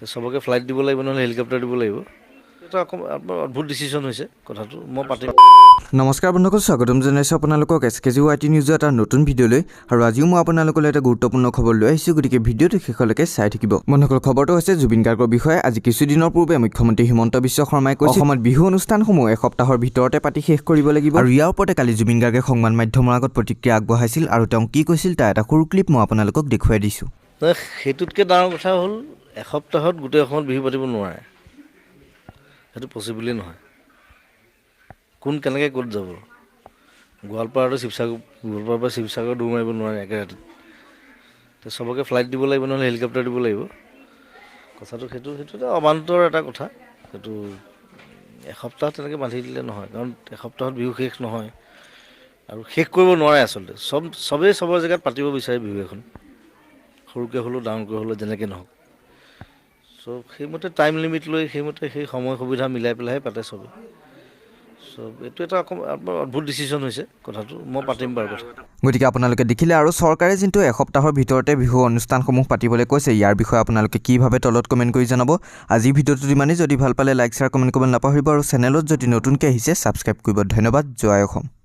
সবকে ফ্লাইট দিব লাগিব নহ'লে হেলিকপ্টাৰ দিব লাগিব এটা অদ্ভুত ডিচিশ্যন হৈছে কথাটো মই পাতিম নমস্কাৰ বন্ধুসকল স্বাগতম জনাইছোঁ আপোনালোকক SKGYT নিউজৰ এটা নতুন ভিডিঅ'লৈ আৰু আজিও মই আপোনালোকলৈ এটা গুৰুত্বপূৰ্ণ খবৰ লৈ আহিছোঁ গতিকে ভিডিঅ'টো শেষলৈকে চাই থাকিব বন্ধুসকল খবৰটো হৈছে জুবিন গাৰ্গৰ বিষয়ে আজি কিছুদিনৰ পূৰ্বে মুখ্যমন্ত্ৰী হিমন্ত বিশ্ব শৰ্মাই কৈছিল অসমত বিহু অনুষ্ঠানসমূহ এসপ্তাহৰ ভিতৰতে পাতি শেষ কৰিব লাগিব আৰু ইয়াৰ ওপৰতে কালি জুবিন গাৰ্গে সংবাদ মাধ্যমৰ আগত প্ৰতিক্ৰিয়া আগবঢ়াইছিল আৰু তেওঁ কি কৈছিল তাৰ এটা সৰু ক্লিপ মই আপোনালোকক দেখুৱাই দিছোঁ সেইটোতকৈ ডাঙৰ কথা হ'ল এসপ্তাহত গোটেই অসমত বিহু পাতিব নোৱাৰে সেইটো পচিবলি নহয় কোন কেনেকৈ ক'ত যাব গোৱালপাৰাটো গোৱালপাৰাৰ পৰা শিৱসাগৰ দৌৰ মাৰিব নোৱাৰে একে ৰাতিত সবকে ফ্লাইট দিব লাগিব নহ'লে হেলিকপ্টাৰ দিব লাগিব কথাটো সেইটো এটা অবান্তৰ এটা কথা সেইটো এসপ্তাহ তেনেকৈ বান্ধি দিলে নহয় কাৰণ এসপ্তাহত বিহু শেষ নহয় আৰু শেষ কৰিব নোৱাৰে আচলতে চবেই চবৰ জেগাত পাতিব বিচাৰে বিহু এখন সৰুকৈ হ'লেও ডাঙৰকৈ হ'লেও যেনেকৈ নহওক সেইমতে টাইম লিমিট লৈ সেইমতে সেই সময় সুবিধা মিলাই পেলাইহে পাতে চবে এইটো এটা অদ্ভুত ডিচিশ্যন হৈছে কথাটো মই পাতিম বাৰু কথা গতিকে আপোনালোকে দেখিলে আৰু চৰকাৰে যোনটো এসপ্তাহৰ ভিতৰতে বিহু অনুষ্ঠানসমূহ পাতিবলৈ কৈছে ইয়াৰ বিষয়ে আপোনালোকে কি ভাবে তলত কমেণ্ট কৰি জনাব আজি ভিডিঅ'টো ইমানেই যদি ভাল পালে লাইক শ্বেয়াৰ কমেণ্ট কৰিব নাপাহৰিব আৰু চেনেলত যদি নতুনকৈ আহিছে ছাবস্ক্ৰাইব কৰিব ধন্যবাদ জয় অসম।